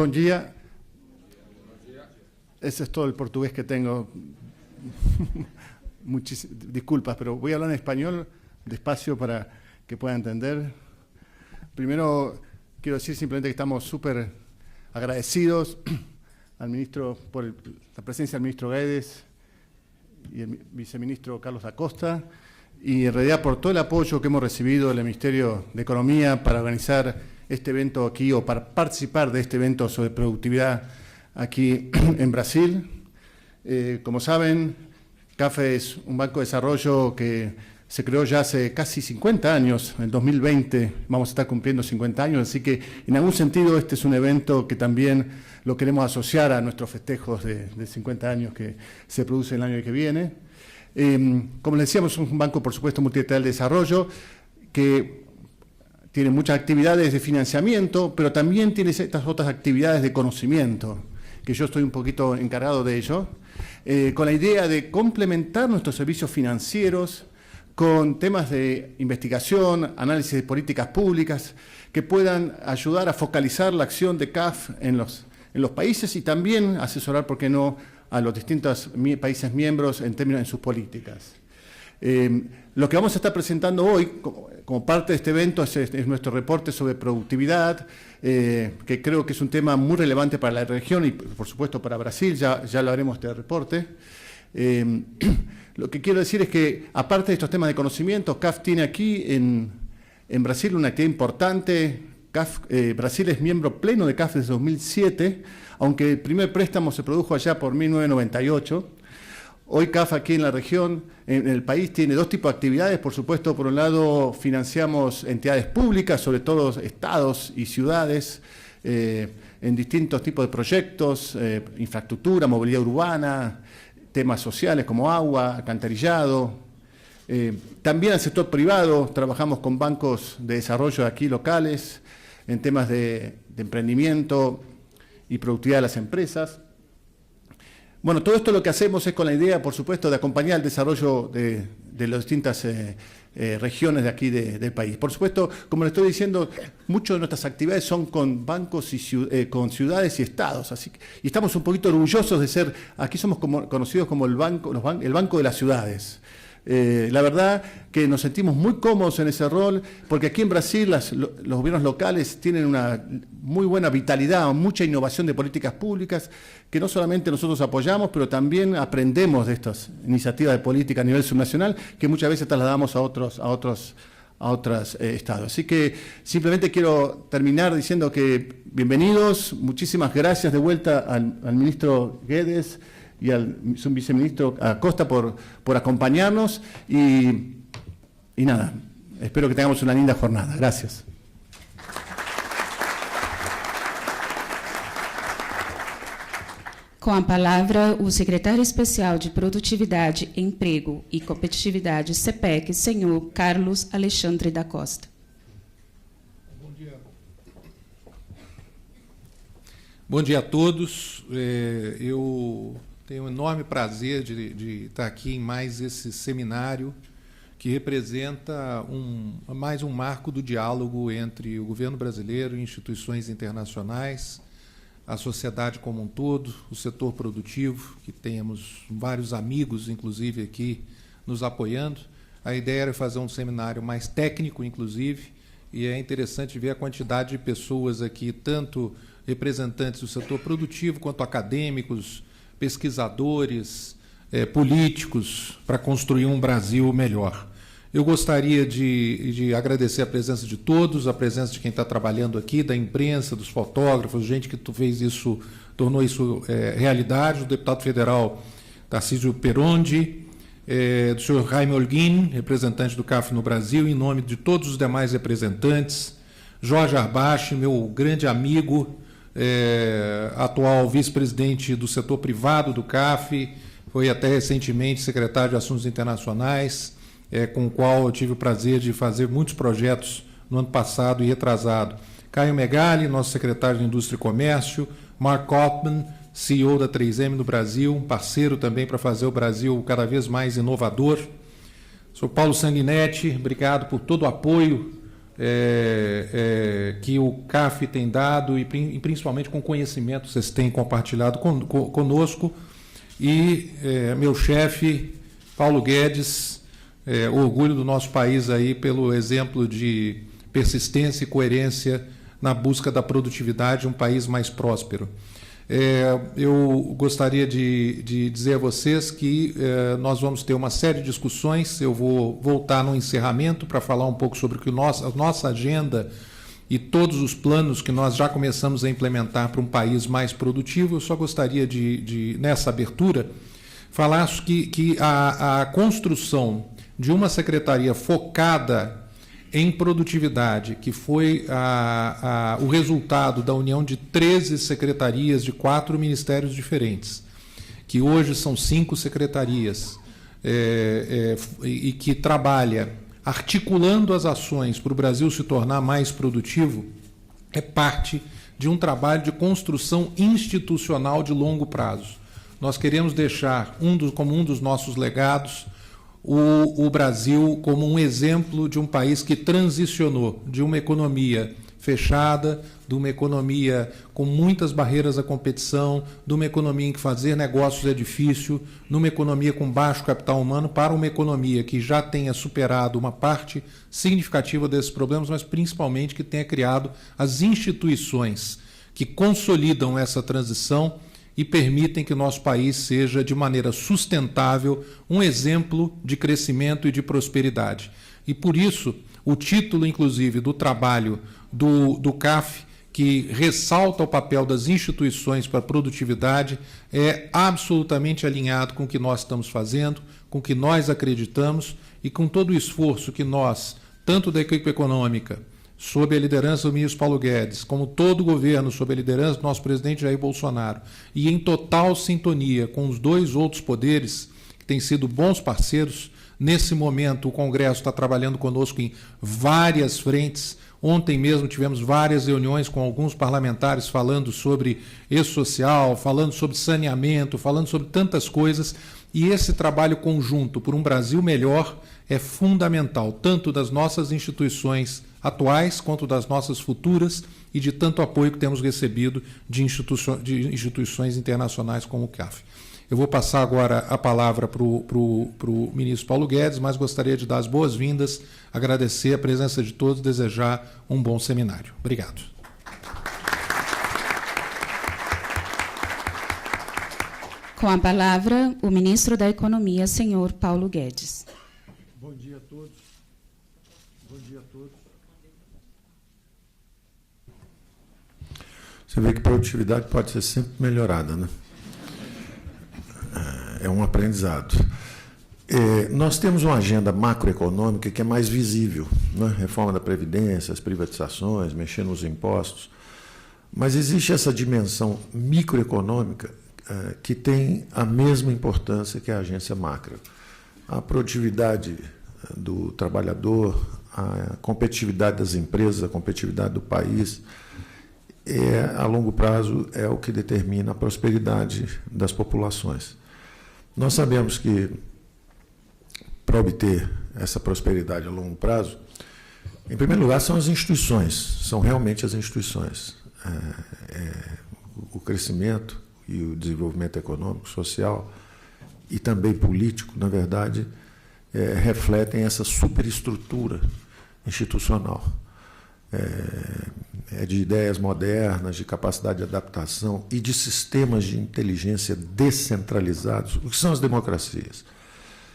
Bom dia. Ese es todo el portugués que tengo. Disculpas, pero voy a hablar en español despacio para que puedan entender. Primero, quiero decir simplemente que estamos súper agradecidos al ministro por la presencia del ministro Guedes y el viceministro Carlos Acosta, y en realidad por todo el apoyo que hemos recibido del Ministerio de Economía para organizar este evento aquí, o para participar de este evento sobre productividad aquí en Brasil. Como saben, CAF es un banco de desarrollo que se creó ya hace casi 50 años, en el 2020 vamos a estar cumpliendo 50 años, así que en algún sentido este es un evento que también lo queremos asociar a nuestros festejos de 50 años que se produce el año que viene. Como les decíamos, es un banco, por supuesto, multilateral de desarrollo, que tiene muchas actividades de financiamiento, pero también tiene estas otras actividades de conocimiento, que yo estoy un poquito encargado de ello, con la idea de complementar nuestros servicios financieros con temas de investigación, análisis de políticas públicas, que puedan ayudar a focalizar la acción de CAF en los países y también asesorar, ¿por qué no?, a los distintos países miembros en términos de sus políticas. Lo que vamos a estar presentando hoy, como parte de este evento, es nuestro reporte sobre productividad, que creo que es un tema muy relevante para la región y, por supuesto, para Brasil. Ya lo haremos este reporte. Lo que quiero decir es que, aparte de estos temas de conocimiento, CAF tiene aquí en Brasil una actividad importante. Brasil es miembro pleno de CAF desde 2007, aunque el primer préstamo se produjo allá por 1998. Hoy CAF aquí en la región, en el país, tiene dos tipos de actividades. Por supuesto, por un lado, financiamos entidades públicas, sobre todo estados y ciudades, en distintos tipos de proyectos, infraestructura, movilidad urbana, temas sociales como agua, alcantarillado. También al sector privado, trabajamos con bancos de desarrollo aquí locales, en temas de emprendimiento y productividad de las empresas. Bueno, todo esto lo que hacemos es con la idea, por supuesto, de acompañar el desarrollo de las distintas regiones de aquí del país. Por supuesto, como le estoy diciendo, muchas de nuestras actividades son con bancos y con ciudades y estados. Y estamos un poquito orgullosos de ser, aquí somos conocidos como el banco de las ciudades. La verdad que nos sentimos muy cómodos en ese rol, porque aquí en Brasil los gobiernos locales tienen una muy buena vitalidad, mucha innovación de políticas públicas, que no solamente nosotros apoyamos, pero también aprendemos de estas iniciativas de política a nivel subnacional, que muchas veces trasladamos a otros estados. Así que simplemente quiero terminar diciendo que bienvenidos, muchísimas gracias de vuelta al ministro Guedes y al viceministro Acosta por acompañarnos y nada, espero que tengamos una linda jornada. Gracias. Com a palavra, o secretário especial de Produtividade, Emprego e Competitividade, CPEC, senhor Carlos Alexandre da Costa. Bom dia. Bom dia a todos. Eu tenho um enorme prazer de estar aqui em mais esse seminário que representa mais um marco do diálogo entre o governo brasileiro e instituições internacionais, a sociedade como um todo, o setor produtivo, que temos vários amigos, inclusive, aqui nos apoiando. A ideia era fazer um seminário mais técnico, inclusive, e é interessante ver a quantidade de pessoas aqui, tanto representantes do setor produtivo, quanto acadêmicos, pesquisadores, políticos, para construir um Brasil melhor. Eu gostaria de agradecer a presença de todos, a presença de quem está trabalhando aqui, da imprensa, dos fotógrafos, gente que fez isso, tornou isso realidade, o deputado federal Tarcísio Perondi, do senhor Jaime Holguín, representante do CAF no Brasil, em nome de todos os demais representantes, Jorge Arbache, meu grande amigo, atual vice-presidente do setor privado do CAF, foi até recentemente secretário de Assuntos Internacionais, com o qual eu tive o prazer de fazer muitos projetos no ano passado e retrasado. Caio Megali, nosso secretário de Indústria e Comércio, Mark Kottman, CEO da 3M no Brasil, um parceiro também para fazer o Brasil cada vez mais inovador. Sou Paulo Sanguinetti, obrigado por todo o apoio que o CAF tem dado e principalmente com conhecimento que vocês têm compartilhado conosco. E meu chefe, Paulo Guedes, orgulho do nosso país aí pelo exemplo de persistência e coerência na busca da produtividade de um país mais próspero. Eu gostaria de dizer a vocês que nós vamos ter uma série de discussões. Eu vou voltar no encerramento para falar um pouco sobre a nossa agenda e todos os planos que nós já começamos a implementar para um país mais produtivo. Eu só gostaria nessa abertura, falar que a construção de uma secretaria focada em produtividade, que foi o resultado da união de 13 secretarias de 4 ministérios diferentes, que hoje são 5 secretarias, e que trabalha articulando as ações para o Brasil se tornar mais produtivo, é parte de um trabalho de construção institucional de longo prazo. Nós queremos deixar como um dos nossos legados o Brasil como um exemplo de um país que transicionou de uma economia fechada, de uma economia com muitas barreiras à competição, de uma economia em que fazer negócios é difícil, numa economia com baixo capital humano, para uma economia que já tenha superado uma parte significativa desses problemas, mas principalmente que tenha criado as instituições que consolidam essa transição e permitem que o nosso país seja, de maneira sustentável, um exemplo de crescimento e de prosperidade. E, por isso, o título, inclusive, do trabalho do CAF, que ressalta o papel das instituições para a produtividade, é absolutamente alinhado com o que nós estamos fazendo, com o que nós acreditamos e com todo o esforço que nós, tanto da equipe econômica, sob a liderança do ministro Paulo Guedes, como todo o governo, sob a liderança do nosso presidente Jair Bolsonaro, e em total sintonia com os 2 outros poderes, que têm sido bons parceiros. Nesse momento, o Congresso está trabalhando conosco em várias frentes. Ontem mesmo tivemos várias reuniões com alguns parlamentares falando sobre eixo social, falando sobre saneamento, falando sobre tantas coisas. E esse trabalho conjunto por um Brasil melhor é fundamental, tanto das nossas instituições atuais quanto das nossas futuras e de tanto apoio que temos recebido de instituições internacionais como o CAF. Eu vou passar agora a palavra para o ministro Paulo Guedes, mas gostaria de dar as boas-vindas, agradecer a presença de todos e desejar um bom seminário. Obrigado. Com a palavra, o ministro da Economia, senhor Paulo Guedes. Bom dia a todos. Bom dia a todos. Você vê que produtividade pode ser sempre melhorada, né? É um aprendizado. Nós temos uma agenda macroeconômica que é mais visível, né? Reforma da Previdência, as privatizações, mexer nos impostos. Mas existe essa dimensão microeconômica que tem a mesma importância que a agência macro. A produtividade do trabalhador, a competitividade das empresas, a competitividade do país, a longo prazo é o que determina a prosperidade das populações. Nós sabemos que, para obter essa prosperidade a longo prazo, em primeiro lugar, são as instituições, são realmente as instituições. O crescimento e o desenvolvimento econômico, social e também político, na verdade, refletem essa superestrutura institucional. De ideias modernas, de capacidade de adaptação e de sistemas de inteligência descentralizados. O que são as democracias?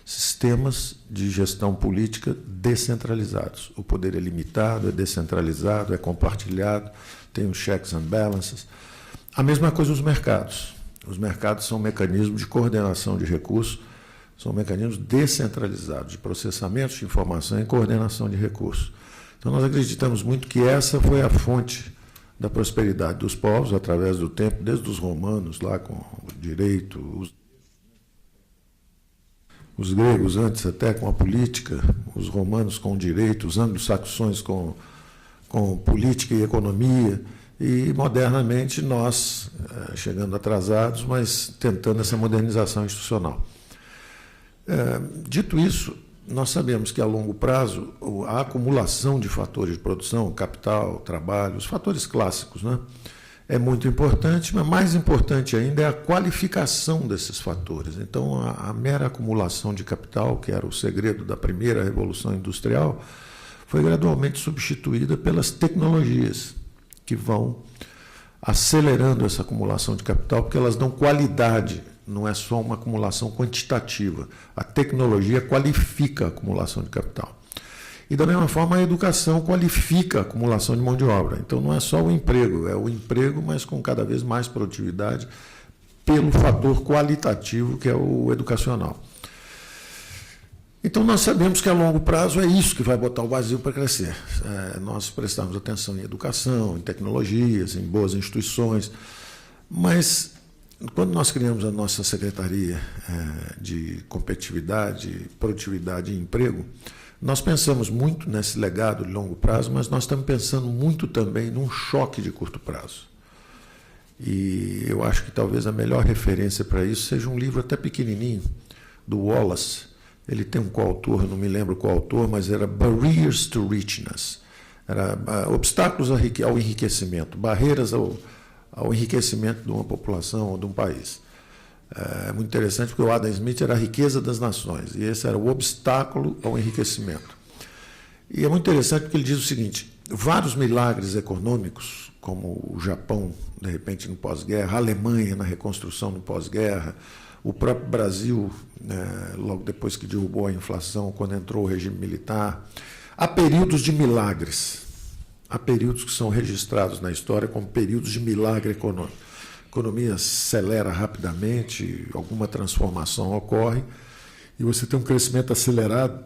Sistemas de gestão política descentralizados. O poder é limitado, é descentralizado, é compartilhado, tem os checks and balances. A mesma coisa os mercados. Os mercados são mecanismos de coordenação de recursos, são mecanismos descentralizados de processamento de informação e coordenação de recursos. Então, nós acreditamos muito que essa foi a fonte da prosperidade dos povos, através do tempo, desde os romanos, lá com o direito, os gregos antes até com a política, os romanos com o direito, os anglo-saxões com política e economia, e, modernamente, nós, chegando atrasados, mas tentando essa modernização institucional. Dito isso, nós sabemos que a longo prazo a acumulação de fatores de produção, capital, trabalho, os fatores clássicos, né, é muito importante, mas mais importante ainda é a qualificação desses fatores. Então, a mera acumulação de capital, que era o segredo da primeira revolução industrial, foi gradualmente substituída pelas tecnologias, que vão acelerando essa acumulação de capital, porque elas dão qualidade, não é só uma acumulação quantitativa. A tecnologia qualifica a acumulação de capital. E, da mesma forma, a educação qualifica a acumulação de mão de obra. Então, não é só o emprego, é o emprego, mas com cada vez mais produtividade, pelo fator qualitativo, que é o educacional. Então, nós sabemos que a longo prazo é isso que vai botar o Brasil para crescer. Nós prestamos atenção em educação, em tecnologias, em boas instituições, mas quando nós criamos a nossa Secretaria de Competitividade, Produtividade e Emprego, nós pensamos muito nesse legado de longo prazo, mas nós estamos pensando muito também num choque de curto prazo. E eu acho que talvez a melhor referência para isso seja um livro até pequenininho, do Wallace. Ele tem um coautor, não me lembro qual autor, mas era Barriers to Richness. Era obstáculos ao enriquecimento, barreiras ao enriquecimento de uma população ou de um país. É muito interessante porque o Adam Smith era a riqueza das nações e esse era o obstáculo ao enriquecimento. E é muito interessante porque ele diz o seguinte: vários milagres econômicos, como o Japão, de repente, no pós-guerra, a Alemanha na reconstrução no pós-guerra, o próprio Brasil, logo depois que derrubou a inflação, quando entrou o regime militar, há períodos de milagres. Há períodos que são registrados na história como períodos de milagre econômico. A economia acelera rapidamente, alguma transformação ocorre, e você tem um crescimento acelerado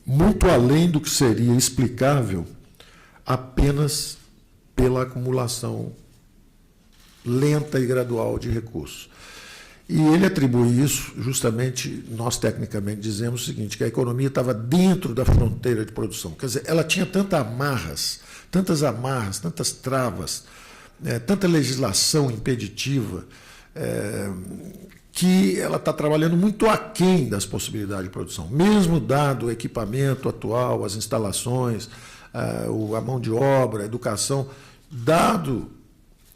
muito além do que seria explicável apenas pela acumulação lenta e gradual de recursos. E ele atribui isso, justamente, nós tecnicamente dizemos o seguinte, que a economia estava dentro da fronteira de produção. Quer dizer, ela tinha tantas amarras, tantas travas, tanta legislação impeditiva, que ela está trabalhando muito aquém das possibilidades de produção. Mesmo dado o equipamento atual, as instalações, a mão de obra, a educação, dado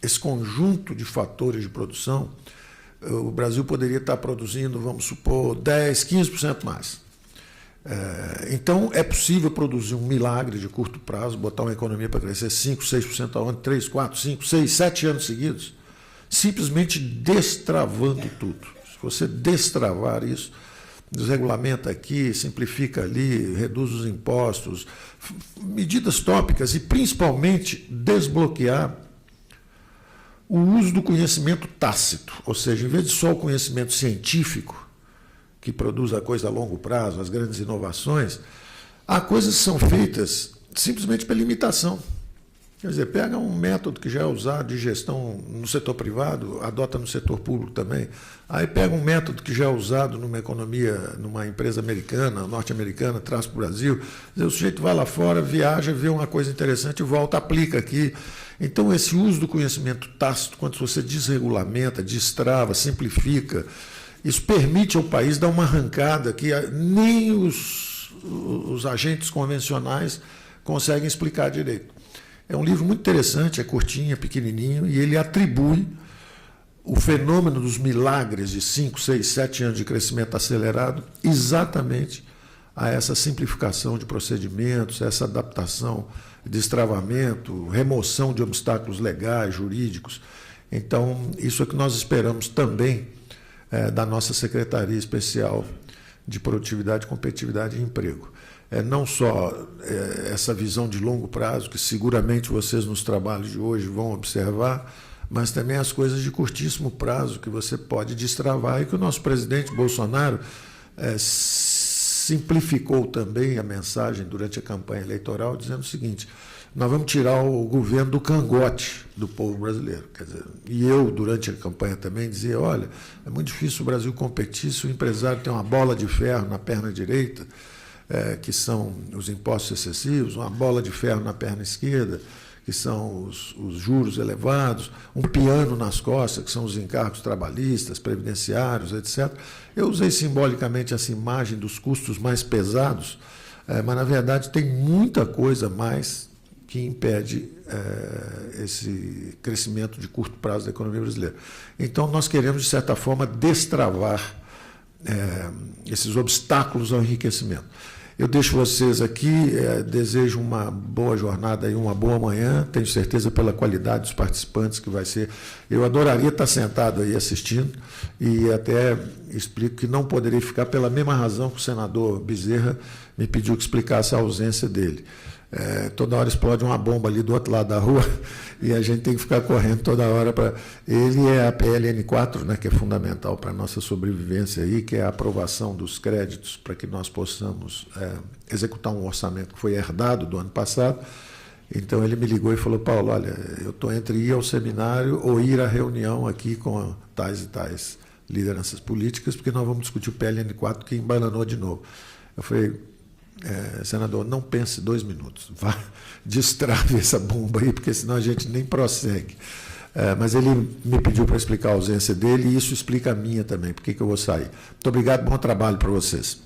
esse conjunto de fatores de produção, o Brasil poderia estar produzindo, vamos supor, 10%, 15% mais. Então, é possível produzir um milagre de curto prazo, botar uma economia para crescer 5%, 6% ao ano, 3, 4, 5, 6, 7 anos seguidos, simplesmente destravando tudo. Se você destravar isso, desregulamenta aqui, simplifica ali, reduz os impostos, medidas tópicas e, principalmente, desbloquear o uso do conhecimento tácito, ou seja, em vez de só o conhecimento científico, que produz a coisa a longo prazo, as grandes inovações, há coisas que são feitas simplesmente pela imitação. Quer dizer, pega um método que já é usado de gestão no setor privado, adota no setor público também, aí pega um método que já é usado numa economia, numa empresa americana, norte-americana, traz para o Brasil, o sujeito vai lá fora, viaja, vê uma coisa interessante, volta, aplica aqui. Então, esse uso do conhecimento tácito, quando você desregulamenta, destrava, simplifica, isso permite ao país dar uma arrancada que nem os agentes convencionais conseguem explicar direito. É um livro muito interessante, é curtinho, é pequenininho, e ele atribui o fenômeno dos milagres de 5, 6, 7 anos de crescimento acelerado exatamente a essa simplificação de procedimentos, essa adaptação, destravamento, remoção de obstáculos legais, jurídicos. Então, isso é que nós esperamos também da nossa Secretaria Especial de Produtividade, Competitividade e Emprego. Não só essa visão de longo prazo, que seguramente vocês nos trabalhos de hoje vão observar, mas também as coisas de curtíssimo prazo que você pode destravar e que o nosso presidente Bolsonaro simplificou também a mensagem durante a campanha eleitoral, dizendo o seguinte: nós vamos tirar o governo do cangote do povo brasileiro. Quer dizer, e eu, durante a campanha também, dizia, olha, é muito difícil o Brasil competir se o empresário tem uma bola de ferro na perna direita, que são os impostos excessivos, uma bola de ferro na perna esquerda, que são os juros elevados, um piano nas costas, que são os encargos trabalhistas, previdenciários, etc. Eu usei simbolicamente essa imagem dos custos mais pesados, mas, na verdade, tem muita coisa mais que impede esse crescimento de curto prazo da economia brasileira. Então, nós queremos, de certa forma, destravar esses obstáculos ao enriquecimento. Eu deixo vocês aqui, desejo uma boa jornada e uma boa manhã, tenho certeza pela qualidade dos participantes que vai ser. Eu adoraria estar sentado aí assistindo e até explico que não poderia ficar pela mesma razão que o senador Bezerra me pediu que explicasse a ausência dele. Toda hora explode uma bomba ali do outro lado da rua e a gente tem que ficar correndo toda hora para... Ele é a PLN4, né, que é fundamental para a nossa sobrevivência, aí, que é a aprovação dos créditos para que nós possamos executar um orçamento que foi herdado do ano passado. Então ele me ligou e falou: Paulo, olha, eu estou entre ir ao seminário ou ir à reunião aqui com tais e tais lideranças políticas, porque nós vamos discutir o PLN4 que embananou de novo. Eu falei: senador, não pense 2 minutos, vá, destrave essa bomba aí, porque senão a gente nem prossegue. Mas ele me pediu para explicar a ausência dele, e isso explica a minha também, por que eu vou sair. Muito obrigado, bom trabalho para vocês.